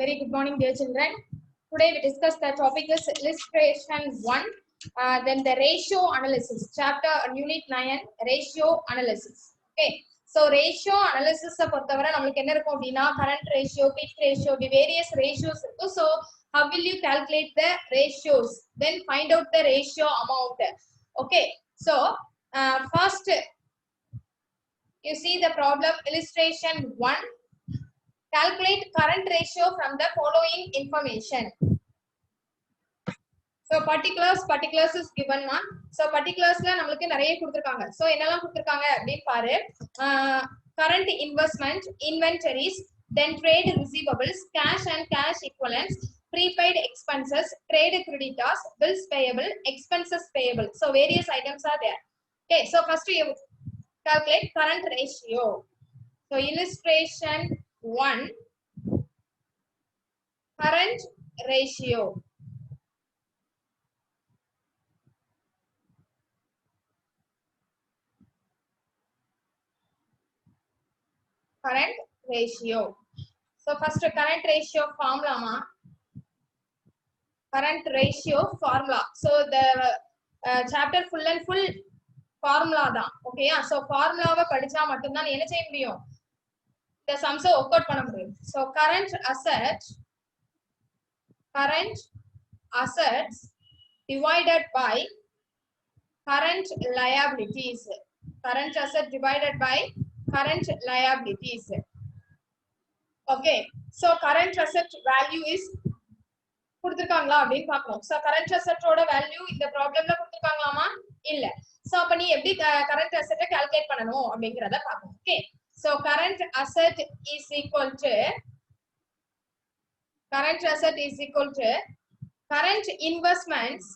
Very good morning, dear children. Today we discuss the topic is illustration 1, then the ratio analysis, chapter unit 9, ratio analysis. Okay, so ratio analysis பொறுத்தவரை நமக்கு என்ன இருக்கும் அப்படினா current ratio, quick ratio, the various ratios இருக்கும். So how will you calculate the ratios? Then find out the ratio amount. Okay, so first you see the problem illustration 1. Calculate current ratio from the following information. So particulars is given one. So particularஸ்ல நமக்கு நிறைய கொடுத்திருக்காங்க. So என்னெல்லாம் கொடுத்திருக்காங்க அப்படினு பாரு. Current investment, inventories, then trade receivables, cash and cash equivalents, prepaid expenses, trade creditors, bills payable, expenses payable. So various items are there. Okay, so first you calculate current ratio. So illustration 1, current ratio. Current ratio. So first current ratio formula ma. Current ratio formula. So the chapter full and full formula da. Okay, yeah. So formula va படிச்சா மட்டும் தான் என்ன செய்ய முடியும்? The sums work out பண்ண முடியும். So current assets divided by current liabilities. Current asset divided by current liabilities. Okay, so current asset value is கொடுத்திருக்காங்களா அப்படினு பார்க்கணும். So current asset ஓட value இந்த ப்ராப்ளம்ல கொடுத்திருக்காங்களாமா? இல்ல. So அப்ப நீ எப்படி current asset கால்குலேட் பண்ணனும் அப்படிங்கறத பார்க்கணும். Okay, so current asset is equal to current investments,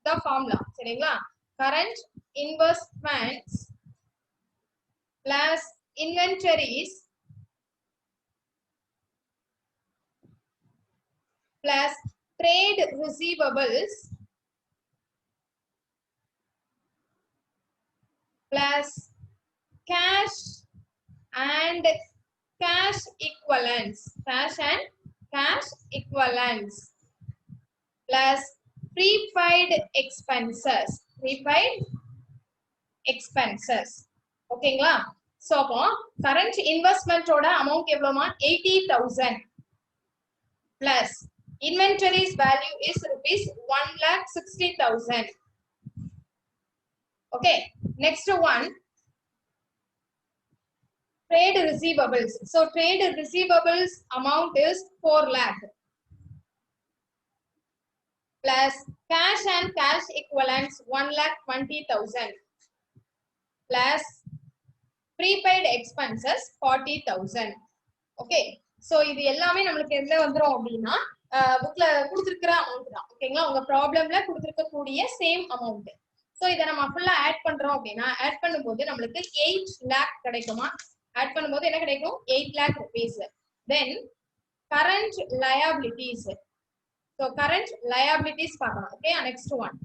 the formula சரிங்களா? Current investments plus inventories plus trade receivables plus cash and cash equivalents plus prepaid expenses. ஓகேங்களா? So அப்போ current investment ஓட amount எவ்வளவுமா? 80,000 plus inventories value is rupees 1,60,000. Okay, next one, trade receivables. So trade receivables amount is 4 lakh plus cash and cash equivalents 1,20,000 plus prepaid expenses 40,000. Okay, so இது எல்லாமே நமக்கு எங்க வந்துரும் அப்படினா புக்ல கொடுத்திருக்கிற அமௌண்ட் தான். ஓகேங்களா? உங்க ப்ராப்ளம்ல கொடுத்திருக்க கூடிய சேம் அமௌண்ட். சோ இத நம்ம ஃபுல்லா ஆட் பண்றோம் அப்படினா ஆட் பண்ணும்போது நமக்கு 8 lakh கிடைக்குமா? ஆட் பண்ணும்போது என்ன கிடைக்கும்? 8 lakh rupees. Then current liabilities. So current liabilities பார்க்கலாம். Okay, next one.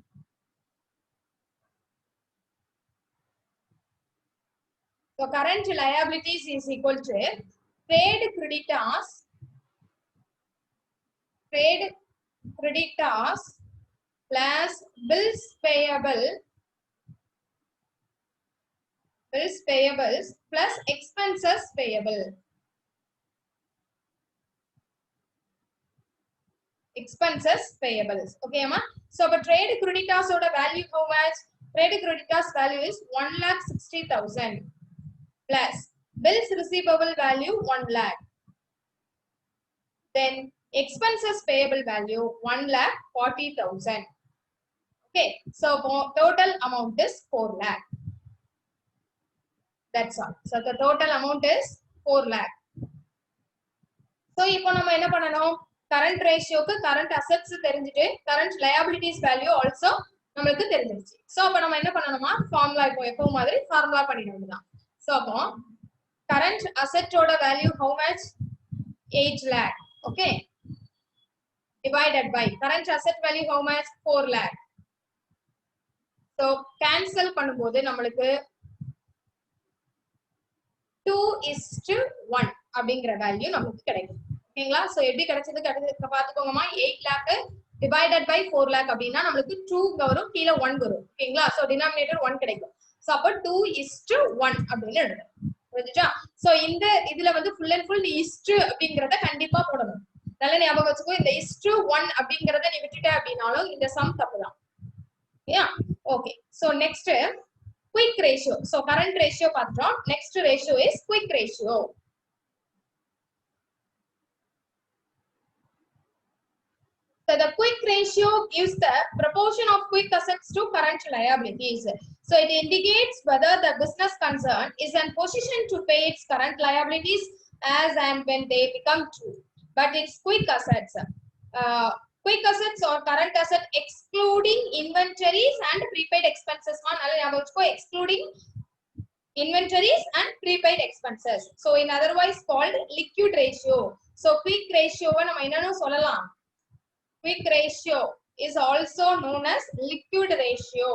So current liabilities is equal to trade creditors plus bills payables plus expenses payable. Okay ma? So but trade creditors oda value how much? Trade creditors value is 1,60,000 plus bills receivable value 1 lakh. Then expenses payable value 1,40,000. Okay, so total amount is 4 lakh. That's all. So the total amount is 4 lakh. So இப்போ நம்ம என்ன பண்ணனும்? Current ratio க்கு current assets தெரிஞ்சிட்டு current liabilities value also நமக்கு தெரிஞ்சிருச்சு. So அப்ப நம்ம என்ன பண்ணனுமா? ஃபார்முலா இப்போ எப்பவும் மாதிரி ஃபார்முலா பண்ணிட வேண்டியதான். So அப்போ current asset ஓட value how much? 8 lakh. Okay, divided by current asset value how much? 4 lakh. So cancel பண்ணும்போது நமக்கு 2:1 அப்படிங்கற வேல்யூ நமக்கு கிடைக்கும். ஓகேங்களா? சோ எப்படி கிடைச்சது பாத்துக்கோங்கம்மா. 8 lakh divided by 4 lakh அப்படின்னா நம்மளுக்கு 2 வரும், கீழே 1 வரும். ஓகேங்களா? சோ டினாமினேட்டர் 1 கிடைக்கும். சோ அப்ப 2:1 அப்படின்னு எழுதணும். புரிஞ்சுச்சா? சோ இந்த இதுல வந்து ஃபுல் அண்ட் ஃபுல் நீ இஸ்ட் அப்படிங்கறத கண்டிப்பா போடணும். நல்ல ஞாபகம் வச்சுக்கோ. இந்த (1) அப்படிங்கறத நீ விட்டுட்ட அப்படினாலும் இந்த சம் தப்புதான். ஓகேயா? Okay. So next quick ratio. So current ratio பார்த்தோம். Next ratio is quick ratio. So the quick ratio gives the proportion of quick assets to current liabilities. So it indicates whether the business concern is in position to pay its current liabilities as and when they become due. But its quick assets. Quick assets or current asset excluding inventories and prepaid expenses. Excluding inventories and prepaid expenses. So in otherwise called liquid ratio. So quick ratio நம்ம என்னன்னு சொல்லலாம். Quick ratio is also known as liquid ratio.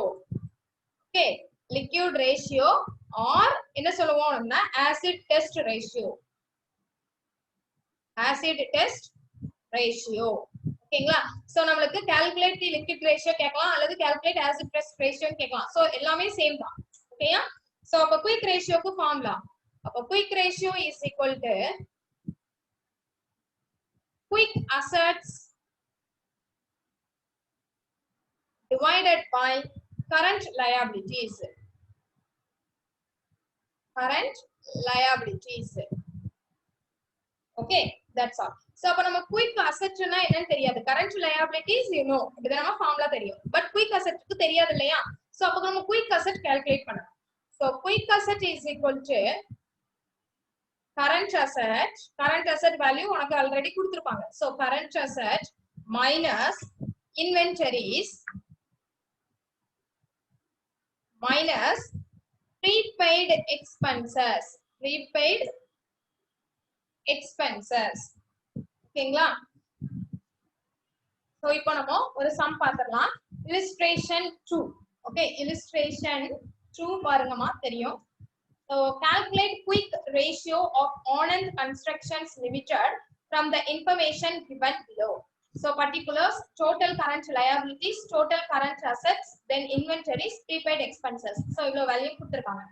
Okay, liquid ratio or என்ன சொல்லுவோம்னா acid test ratio. Acid test ratio. ஓகேங்களா? So நமக்கு calculate the liquid ratio கேட்கலாம் அல்லது calculate acid test ratio கேட்கலாம். சோ எல்லாமே சேம் தான். ஓகேயா? சோ அப்ப quick ratio க்கு ஃபார்முலா. அப்ப quick ratio is equal to quick assets divided by current liabilities. Current liabilities. Okay, that's all. So அப்ப நம்ம quick assets னா என்னன்னு தெரியாது. Current liabilities you know. இது நம்ம ஃபார்முலா தெரியும். பட் quick asset க்கு தெரியாது இல்லையா? சோ அப்ப நம்ம quick asset calculate பண்ணணும். So quick asset is equal to current asset value உனக்கு ஆல்ரெடி கொடுத்திருப்பாங்க. So current asset minus inventories minus prepaid expenses. ஓகேங்களா? சோ இப்போ நம்ம ஒரு சம் பார்த்திடலாம். illustration 2. ஓகே, illustration 2 பாருங்கம்மா தெரியும். So calculate quick ratio of Anand Constructions Limited from the information given below. So particulars, total current liabilities, total current assets, then inventories, prepaid expenses. So இவ்வளவு value கொடுத்திருக்காங்க.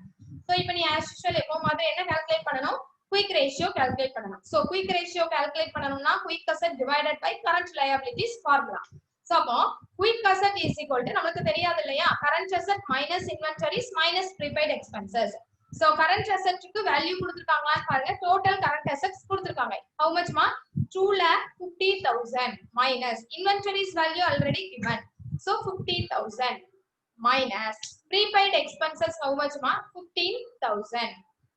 So இப்போ நீ as usual எப்போ மாதிரி என்ன calculate பண்ணனும்? Quick ratio calculate பண்ணனும். So quick ratio calculate பண்ணனும்னா quick asset divided by current liabilities formula. So அப்போ quick asset is equal to நமக்கு தெரியாது இல்லையா? Current asset minus inventories minus prepaid expenses. So current assets க்கு value கொடுத்திருக்காங்களா பாருங்க. Total current assets கொடுத்திருக்காங்க. How much ma? 2,50,000 minus inventories value already given. So 50,000 minus prepaid expenses how much ma? 15,000.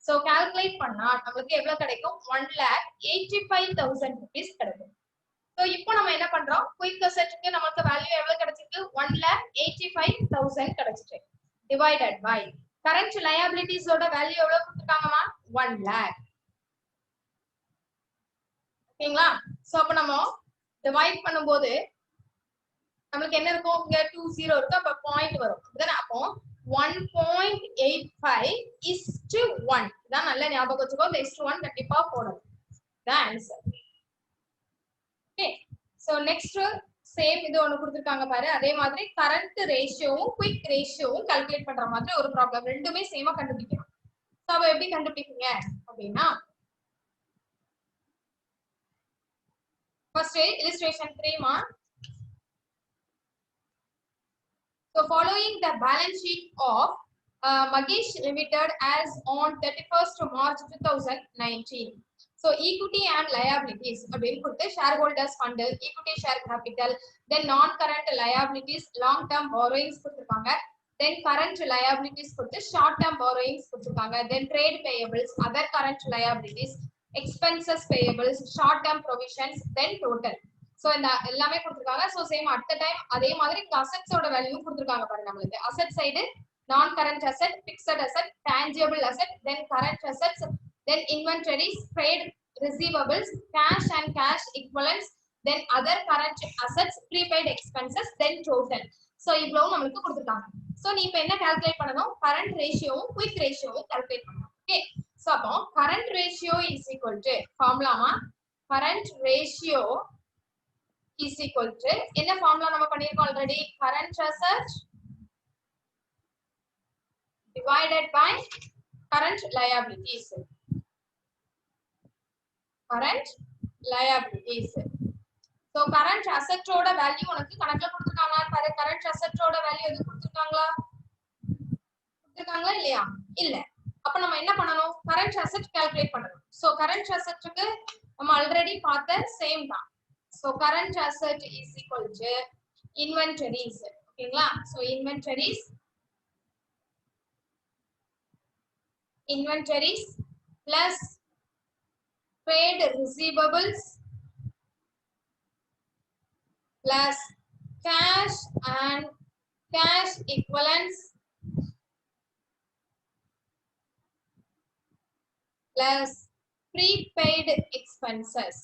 So calculate பண்ணா நமக்கு எவ்வளவு கிடைக்கும்? 1,85,000 rupees கிடைக்கும். So இப்போ நம்ம என்ன பண்றோம்? Quick asset க்கு நமக்கு வேல்யூ எவ்வளவு கிடைச்சிருக்கு? 1,85,000 கிடைச்சிருக்கு. Divided by current liabilities ஓட வேல்யூ எவ்வளவு கொடுத்திருக்காங்கமா? 1 lakh. ஓகேங்களா? சோ அப்ப நம்ம டிவைட் பண்ணும்போது நமக்கு என்ன இருக்கும்? இங்க 20 இருக்கு. அப்ப பாயிண்ட் வரும். அப்படிதானே? அப்போ 1.85:1. இதான் நல்ல ஞாபகம் வச்சுக்கோ. இந்த (1) கண்டிப்பா போடணும். இதான் answer. Okay. So next same இது ஒன்னு கொடுத்திருக்காங்க பாரு. அதே மாதிரி கரண்ட் ரேஷியோவும் குயிக் ரேஷியோவும் கால்குலேட் பண்ற மாதிரி ஒரு ப்ராப்ளம். ரெண்டுமே சேமா கண்டுபிடிக்கணும். சோ அப்ப எப்படி கண்டுபிடிப்பீங்க அப்படினா first illustration 3 ma. So following the balance sheet of Magesh Limited as on 31st March 2019. So equity and liabilities அப்படின்னு கொடுத்து shareholders fund, equity share capital, then non current liabilities, long term borrowings கொடுத்திருக்காங்க, then current liabilities கொடுத்து short term borrowings கொடுத்திருக்காங்க, then trade payables, other current liabilities, expenses payables, short term provisions, then total. So இந்த எல்லாமே கொடுத்திருக்காங்க. So same at the time அதே மாதிரி assets ஓட value கொடுத்திருக்காங்க பாருங்க. நமக்கு asset side non current asset, fixed asset, tangible asset, then current assets, then inventories, trade receivables, cash and cash equivalents, then other current assets, prepaid expenses, then total. So இவ்வளவு நமக்கு கொடுத்திருக்காங்க. So நீ இப்போ என்ன calculate பண்ணனும்? current ratio quick ratio calculate பண்ணனும். Okay. So அப்போ current ratio is equal to formula current ratio is equal to என்ன ஃபார்முலா நம்ம பண்ணிருக்கோம் already current asset divided by current liabilities. Current liabilities. So current asset ஓட value உனக்கு கணக்குல கொடுத்திருக்காங்களா பாரு. current asset ஓட வேல்யூ எது கொடுத்திருக்காங்களா இல்லையா இல்ல. அப்ப நம்ம என்ன பண்ணணும் current asset calculate பண்ணணும். So current asset க்கு நம்ம ஆல்ரெடி பார்த்த சேம் தான். So current asset is equal to inventories. ஓகேங்களா? So inventories plus trade receivables plus cash and cash equivalents plus prepaid expenses.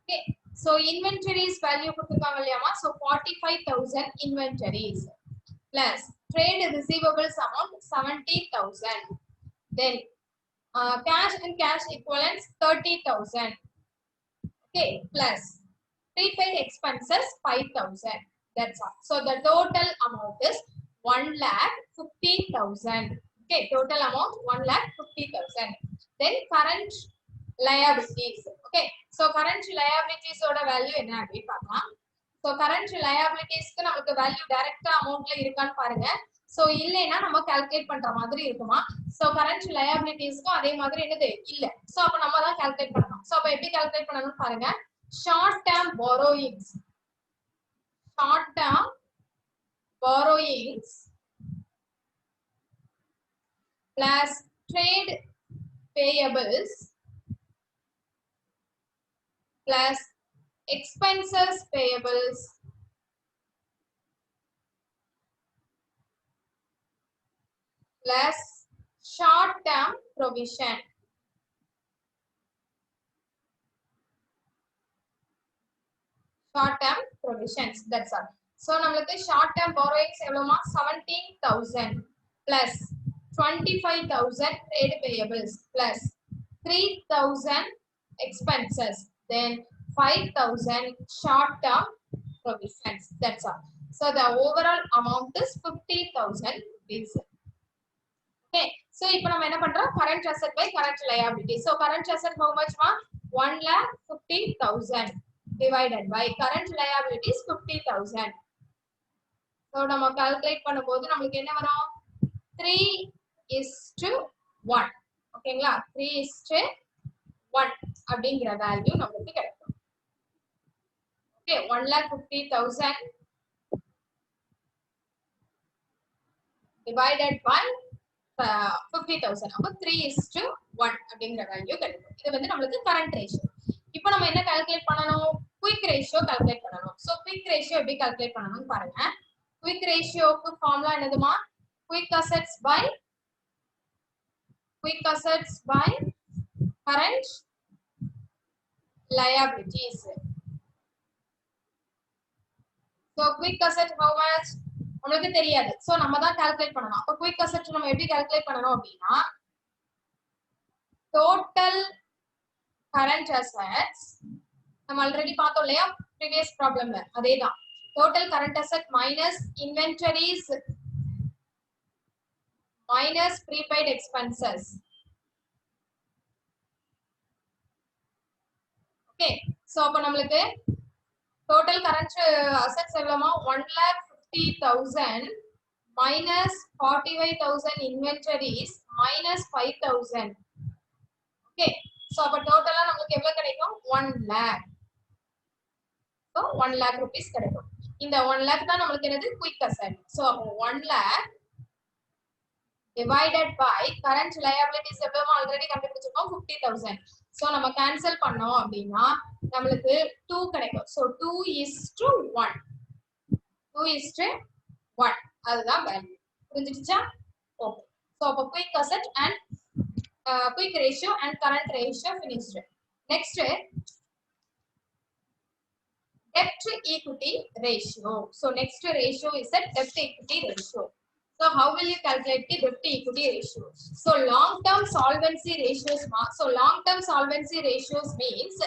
Okay, so inventories value கொடுத்திருக்காங்க இல்லையாமா. So 45,000 inventories plus trade receivables amount 70,000. Then cash and cash equivalents 30,000. Okay, plus prepaid expenses 5,000. That's all. So the total amount is 1,50,000. Okay, total amount 1,50,000. Then current liabilities. Okay, so current liabilities oda value enna apdi paakalam. So current liabilities ku namakku value direct amount la irukanu paarenga. So இல்லைனா நம்ம calculate பண்ற மாதிரி இருக்குமா. So current liabilities க்கு அதே மாதிரி என்னது இல்ல. So அப்ப நம்ம தான் calculate பண்ணனும். So அப்ப எப்படி calculate பண்ணனும் பாருங்க. Short term borrowings plus trade payables plus expenses payables plus short term provision. Short term provisions, that's all. So நம்மளுக்கு short term borrowings எவ்வளவுமா 17,000 plus 25,000 trade payables plus 3,000 expenses, then 5,000 short term provisions, that's all. So the overall amount is 50,000 rupees. Okay, so இப்போ நம்ம என்ன பண்றோம் current asset by current liability. So current asset how much ma 1,50,000 divided by current liabilities 50,000. So நம்ம calculate பண்ணும்போது நமக்கு என்ன வரும் 3:1. ஓகேங்களா 3:1 அப்படிங்கற வேல்யூ நமக்கு கிடைக்கும். Okay, 1,50,000 divided by 50,000. அப்ப 3:1 அப்படிங்கற வேல்யூ கிடைக்கும். இது வந்து நமக்கு current ratio. இப்போ நம்ம என்ன கால்குலேட் பண்ணனும் quick ratio கால்குலேட் பண்ணனும். So quick ratio எப்படி கால்குலேட் பண்ணனும் பாருங்க. quick ratio க்கு ஃபார்முலா என்னதுமா quick assets by current liabilities. So quick asset how much நமக்கு தெரியாது. So நம்ம தான் கால்குலேட் பண்ணனும். அப்ப quick asset நம்ம எப்படி கால்குலேட் பண்ணனும் அப்படினா total current assets நம்ம ஆல்ரெடி பார்த்தோம் இல்லையா previous problemல அதேதான். Total current asset minus inventories minus prepaid expenses. Okay, so அப்ப நமக்கு total current assets எவ்வளவுமா 1,50,000 minus 45,000 inventories minus 5,000. Okay, so அப்ப டோட்டலா நமக்கு எவ்வளவு கிடைக்கும் 1 lakh. So 1 lakh rupees கிடைக்கும். இந்த 1 lakh தான் நமக்கு என்னது quick asset. So அப்ப 1 lakh divided by current liabilities எவ்வளவு ஆல்ரெடி கண்டுபிடிச்சிருக்கோம் 50,000. So நம்ம கேன்சல் பண்ணோம் அப்படினா நமக்கு 2 கிடைக்கும். So 2:1. 2:1 அதுதான் வேல்யூ. புரிஞ்சிடுச்சா? ஓகே. So அப்ப quick asset and quick ratio and current ratio finished. Next debt equity ratio. So next ratio is a debt equity ratio. So how will you calculate the debt to equity ratio? So long-term solvency ratios. So long-term solvency ratios means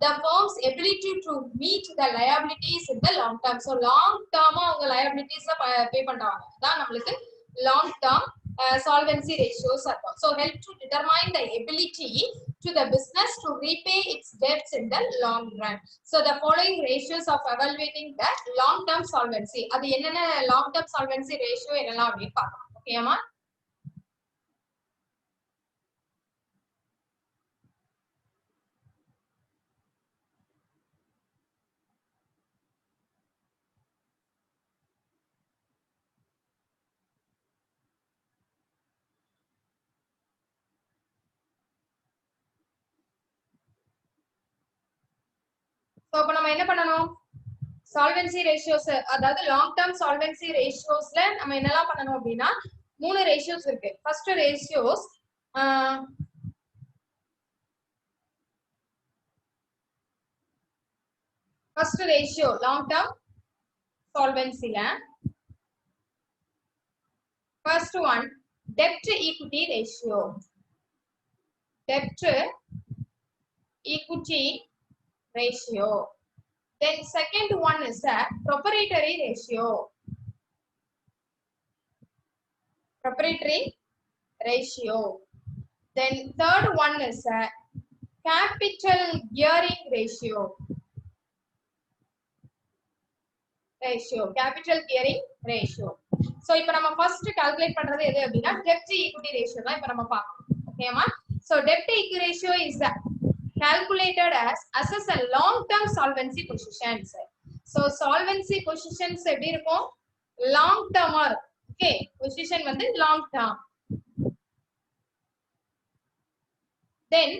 the firm's ability to meet the liabilities in the long term. So long term அவங்க liabilities pay பண்றாங்க. அதான் நம்மளுக்கு long term solvency ratios இருக்கும். So help to determine the ability to the business to repay its debts in the long run. So the following ratios of evaluating the long term solvency. அது என்னென்ன long term solvency ratio என்னெல்லாம் அப்படின்னு பார்க்கலாம். ஓகேமா? So இப்போ நம்ம என்ன பண்ணணும்? solvency ratios அதாவது long term solvency ratiosல நம்ம என்னலாம் பண்ணணும் அப்படினா மூணு ratios இருக்கு. first ratios first ratio long term solvency ல first one debt to equity ratio. Debt to equity ratio. Then second one is the proprietary ratio. Proprietary ratio. Then third one is a capital gearing ratio. Capital gearing ratio. So இப்போ நம்ம first calculate பண்றது எது அப்படினா debt to equity ratio தான் இப்போ நம்ம பார்க்கணும். ஓகேமா? So debt to equity ratio is calculated as assess a long term solvency positions. So solvency positions எப்படி இருக்கும்? long term ஆ இருக்கும். Okay, position வந்து long term. Then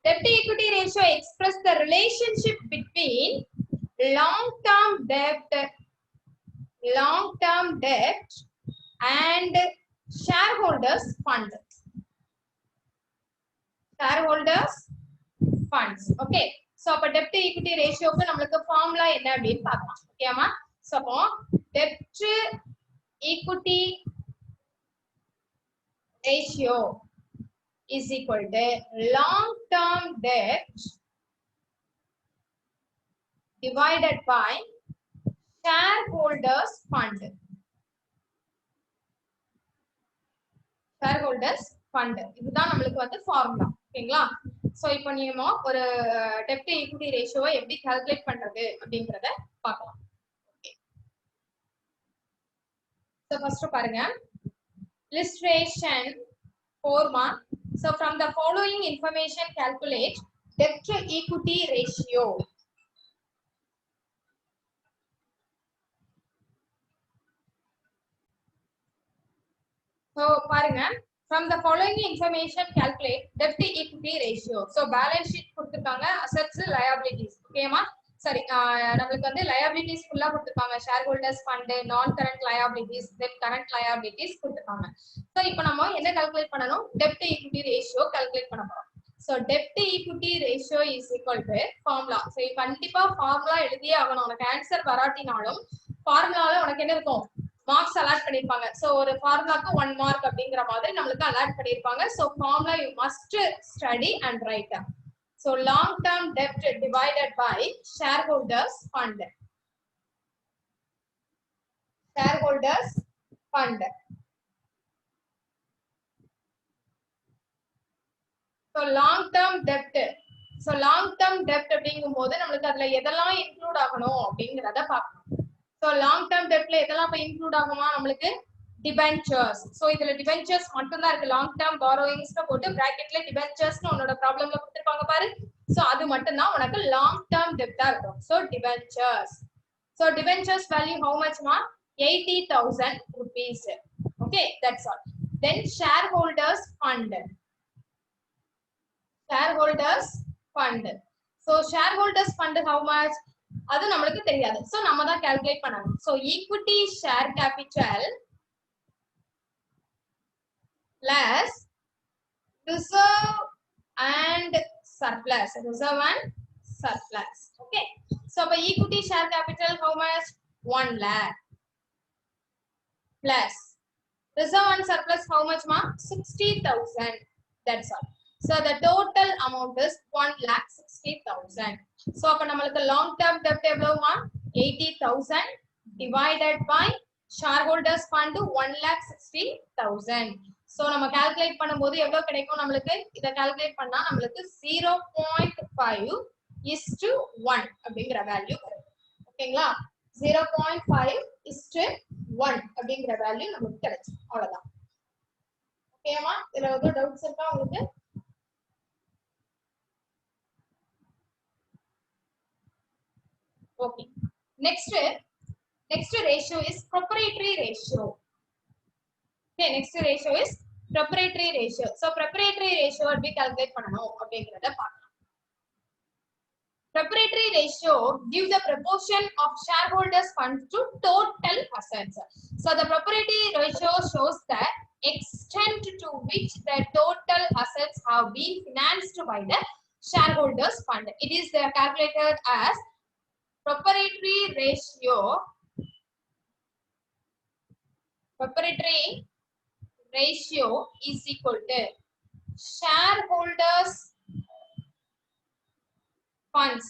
debt to equity ratio express the relationship between long term debt and shareholders fund. Shareholders funds. Okay, so அப்ப debt to equity ratio க்கு நமக்கு formula என்ன அப்படினு பார்க்கலாம். ஓகேமா? So அப்போ debt to equity ratio is equal to long term debt divided by shareholders fund. Shareholders fund. இதுதான் நமக்கு வந்து ஃபார்முலா. ஓகேங்களா? சோ இப்போ நீங்க ஒரு debt to equity ratio எப்படி கால்குலேட் பண்றது அப்படிங்கறத பார்க்கலாம். ஓகே. சோ ஃபர்ஸ்ட் பாருங்க. Illustration 4 mark. So from the following information calculate debt to equity ratio. So பாருங்க, from the following information calculate debt to equity ratio. So balance sheet கொடுத்திருக்காங்க, assets liabilities. ஓகேமா? சரி, நமக்கு வந்து liabilities ஃபுல்லா கொடுத்திருக்காங்க. shareholders fund, non current liabilities, then current liabilities கொடுத்திருக்காங்க. So இப்போ நம்ம என்ன கால்குலேட் பண்ணனும்? debt to equity ratio calculate பண்ண போறோம். So debt to equity ratio is equal to formula. So கண்டிப்பா formula எழுதியே ஆகணும். உனக்கு ஆன்சர் வராட்டினாலும் formulaல உனக்கு என்ன இருக்கும்? marks allot பண்ணிருப்பாங்க. So ஒரு ஃபார்முலாக்கு 1 mark அப்படிங்கற மாதிரி நமக்கு allot பண்ணிருப்பாங்க. So formula you must study and write. So long term debt divided by shareholders fund. Shareholders fund. So long term debt. So long term debt அப்படிங்கும்போது நமக்கு அதுல எதெல்லாம் இன்க்ளூட் ஆகணும் அப்படிங்கறத பார்க்கணும். So long term debtல எதெல்லாம் இன்க்ளூட் ஆகுமா நமக்கு debentures. So இதுல debentures மட்டும் தான் இருக்கு. long term borrowings ல போட்டு bracketல debentures னு உன்னோட ப்ராப்ளம்ல கொடுத்திருப்பாங்க பாரு. So அது மட்டும் தான் உனக்கு long term debt ஆ இருக்கும். So debentures. So debentures value how much ma? 80,000 rupees. Okay, that's all. Then shareholders fund. Shareholders fund. So shareholders fund how much? அது நமக்கு தெரியாது. So நம்ம தான் கால்குலேட் பண்ணணும். So equity share capital plus reserve and surplus. Reserve and surplus. Okay. So by equity share capital how much? 1 lakh. plus reserve and surplus how much ma? 60,000. That's all. So the total amount is 1,60,000. So அப்ப நம்மளுக்கு long term debt எவ்வளவுமா? 80,000 divided by shareholders fund 1,60,000. So நம்ம calculate பண்ணும்போது எவ்வளவு கிடைக்கும் நம்மளுக்கு? இத calculate பண்ணா நம்மளுக்கு 0.5:1 அப்படிங்கிற வேல்யூ வரும். ஓகேங்களா? 0.5:1 அப்படிங்கிற வேல்யூ நமக்கு கிடைச்சு. அவ்வளவுதான். ஓகேமா? இதுல ஏதாவது டவுட்ஸ் இருக்கா உங்களுக்கு? Okay. Next ratio is proprietary ratio. Okay, next ratio is proprietary ratio. So proprietary ratio எப்படி calculate பண்ணனும் அப்படிங்கறத பார்க்கலாம். Proprietary ratio gives the proportion of shareholders funds to total assets. So the proprietary ratio shows the extent to which the total assets have been financed by the shareholders fund. It is calculated as proprietary ratio is equal to shareholders funds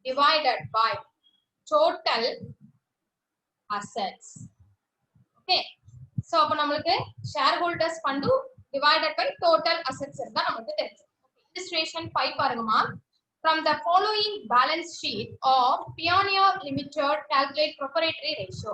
divided by total assets. Okay, so அப்ப நமக்கு shareholders fund divided by total assets இருந்தா நமக்கு தெரியும். Illustration 5 பாருங்கமா. From the following balance sheet of Pioneer Limited, calculate proprietary ratio.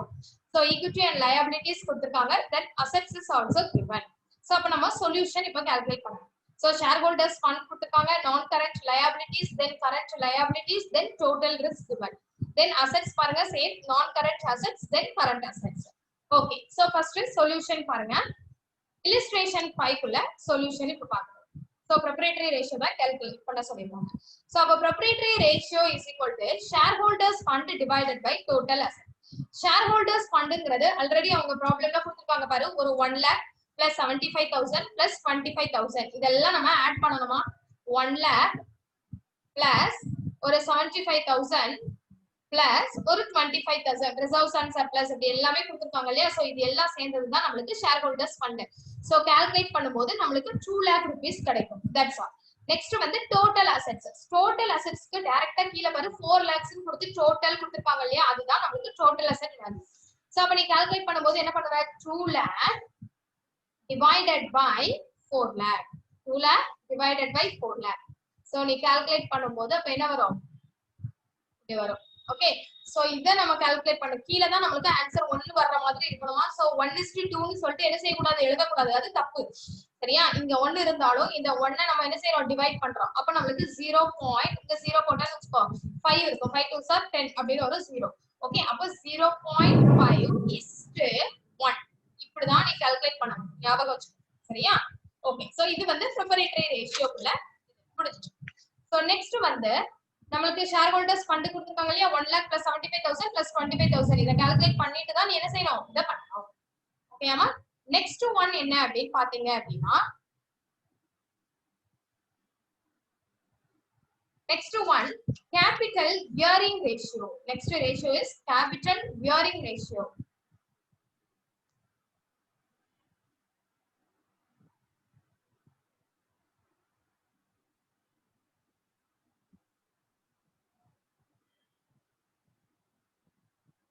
So equity and liabilities கொடுத்திருக்காங்க, then assets is also given. So அப்ப நம்ம solution இப்ப calculate பண்ணலாம். So shareholders fund கொடுத்திருக்காங்க, non current liabilities, then current liabilities, then total risk given. Then assets பாருங்க, same non current assets, then current assets. Okay, so first solution பாருங்க. Illustration 5 குள்ள solution இப்ப பார்க்கலாம். So proprietary ratio தான் calculate பண்ண சொல்லிருக்காங்க. So அப்ப proprietary ratio is equal to shareholders fund divided by total assets. Shareholders fundங்கிறது ஆல்ரெடி அவங்க ப்ராப்ளம்ல கொடுத்திருக்காங்க பாரு, ஒரு 1 lakh plus 75,000 plus 25,000 இதெல்லாம் நம்ம ஆட் பண்ணணுமா? 1 lakh plus ஒரு 75,000 plus ஒரு 25,000 reserves and surplus இப்படி எல்லாமே கொடுத்திருக்காங்க இல்லையா? சோ இது எல்லாம் சேர்ந்தது தான் நமக்கு shareholders fund. So calculate பண்ணும்போது நமக்கு 2 lakh rupees கிடைக்கும். That's all. Next வந்து total assets. Total assets க்கு டைரக்டா கீழ பாரு 4 lakhs னு கொடுத்து total கொடுத்திருப்பாங்க இல்லையா? அதுதான் நமக்கு total asset value. So அப்ப நீ calculate பண்ணும்போது என்ன பண்ணுவ? 2 lakh divided by 4 lakh. 2 lakh divided by 4 lakh. So நீ calculate பண்ணும்போது அப்ப என்ன வரும்? இது வரும். ஓகே, சோ இத நம்ம கால்குலேட் பண்ண கீழ தான் நமக்கு ஆன்சர் 1 வர்ற மாதிரி இருக்கணுமா? சோ 1:2 னு சொல்லிட்டு என்ன செய்ய கூடாது? எழுத கூடாது. அது தப்பு. சரியா? இங்க 1 இருந்தாலும் இந்த 1 நம்ம என்ன செய்றோம்? டிவைட் பண்றோம். அப்ப நமக்கு 0. இந்த 0 போட்டா வெச்சுக்கோ 5 இருக்கும். 5 2s are 10 அப்படின ஒரு 0. ஓகே, அப்ப 0.5:1 இப்படி தான் நீ கால்குலேட் பண்ணணும். ஞாபகம் வச்சுக்கோ. சரியா? ஓகே, சோ இது வந்து proprietary ratio குள்ள முடிஞ்சிச்சு. சோ நெக்ஸ்ட் வந்து நமக்கு shareholders fund கொடுத்திருக்காங்க இல்லையா? 1 lakh plus 75,000 plus 25,000 இத கால்குலேட் பண்ணிட்டு தான் நீ என்ன செய்யணும்? இத பண்ணணும். ஓகேமா? நெக்ஸ்ட் ஒன் என்ன அப்படி பாத்தீங்க அப்படினா, next one capital gearing ratio. Next ratio is capital gearing ratio.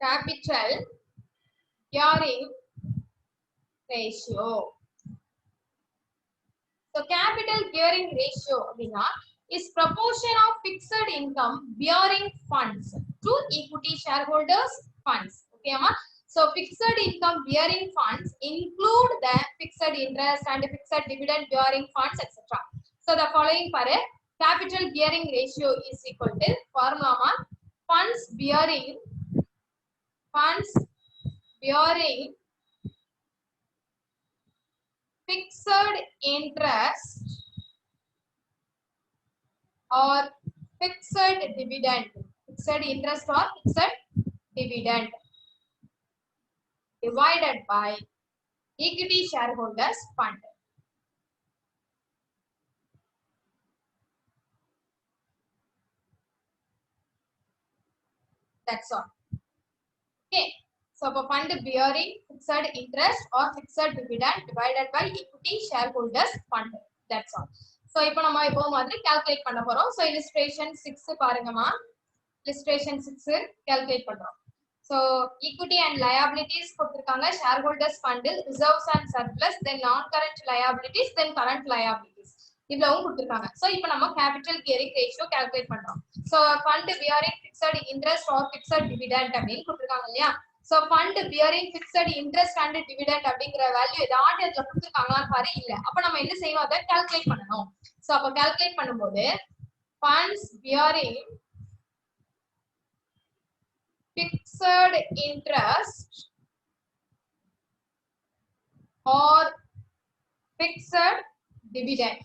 Capital gearing ratio. So capital gearing ratio அப்படினா is proportion of fixed income bearing funds to equity shareholders funds. ஓகேமா? So fixed income bearing funds include the fixed interest and fixed dividend bearing funds, etc. So the following பாரு, capital gearing ratio is equal to formula funds bearing fixed interest or fixed dividend, fixed interest or fixed dividend divided by equity shareholders fund. That's all. Okay, So fund bearing fixed interest or fixed dividend divided by equity shareholders fund. That's all. So இப்போ நம்ம இப்போ மாதிரி calculate பண்ண போறோம். So illustration 6 பாருங்கமா. Illustration 6 calculate பண்றோம். So equity and liabilities கொடுத்திருக்காங்க. shareholders fund, reserves and surplus, then non-current liabilities, then current liabilities. இவ்வளவும் கொடுத்திருக்காங்க. So இப்போ நம்ம capital gearing ratio calculate பண்றோம். So fund bearing fixed interest or fixed dividend அப்படின்னு கொடுத்திருக்காங்க இல்லையா? So fund bearing fixed interest and dividend அப்படிங்கற value ஏதாவது இதுல கொடுத்திருக்காங்களான்னு பாரு இல்ல. அப்ப நம்ம என்ன செய்யணும் அத கால்குலேட் பண்ணனும். சோ அப்ப கால்குலேட் பண்ணும்போது funds bearing fixed interest or fixed dividend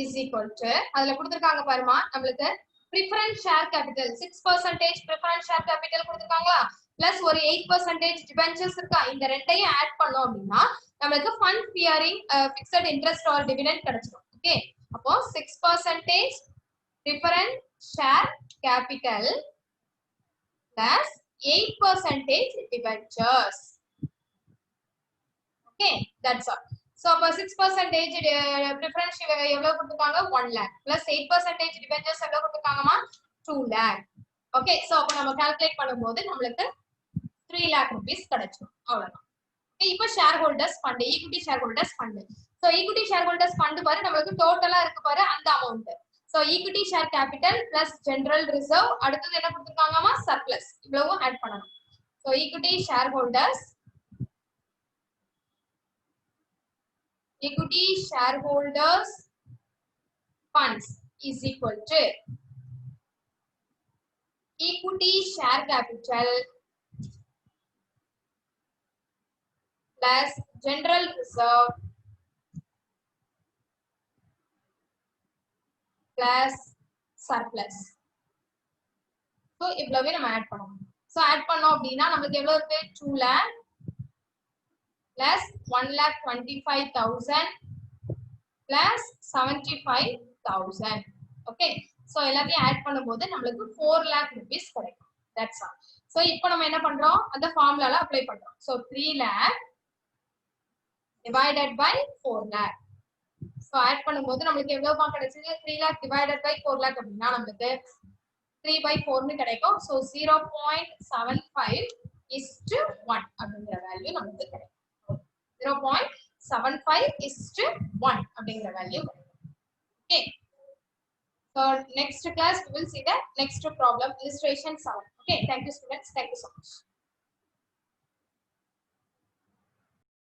is equal to அதுல கொடுத்திருக்காங்க பாருமா நமக்கு preference share capital 6% preference share capital கொடுத்திருக்காங்களா plus ஒரு 8% debentures இருக்கா இந்த ரெண்டையும் ஆட் பண்ணோம் அப்படினா நமக்கு fund bearing fixed interest or dividend கிடைச்சிடும் ஓகே அப்போ 6% preference share capital plus 8% debentures. Okay, that's all. So அப்ப 6% preference எவ்வளவு கொடுத்திருக்காங்க 1 lakh plus 8% debentures எவ்வளவு கொடுத்திருக்காங்கமா 2 lakh. Okay, so அப்ப நம்ம கால்குலேட் பண்ணும்போது நமக்கு 3 lakh rupees கிடைச்சிடும் அவ்வளவுதான். Okay, இப்போ shareholders fund equity shareholders fund. So equity shareholders fund பாரு நமக்கு டோட்டலா இருக்கு பாரு அந்த amount. So equity share capital plus general reserve அடுத்து என்ன கொடுத்திருக்காங்கமா surplus இவ்வளவு ஆட் பண்ணனும். So equity shareholders funds is equal to equity share capital plus general reserve plus surplus. So இவ்வளவே நம்ம ஆட் பண்ணனும். So ஆட் பண்ணோம் அப்படினா நமக்கு எவ்வளவு இருக்கு 2 lakh plus 1,25,000 plus 75,000. Okay, so எல்லாத்தையும் ஆட் பண்ணும்போது நமக்கு 4 lakh rupees கிடைக்கும். That's all. So இப்போ நம்ம என்ன பண்றோம் அந்த ஃபார்முலால அப்ளை பண்றோம். So 3 lakh divided by 4 lakh. So add பண்ணும்போது நமக்கு எவ்வளவு கிடைச்சது 3 lakh divided by 4 lakh அப்படினா நமக்கு 3/4 னு கிடைக்கும். So 0.75:1 அப்படிங்கற வேல்யூ நமக்கு கிடைக்கும். 0.75:1 அப்படிங்கற வேல்யூ கிடைக்கும். Okay. So next class we will see the next problem illustration 7. Okay, thank you students, thank you so much.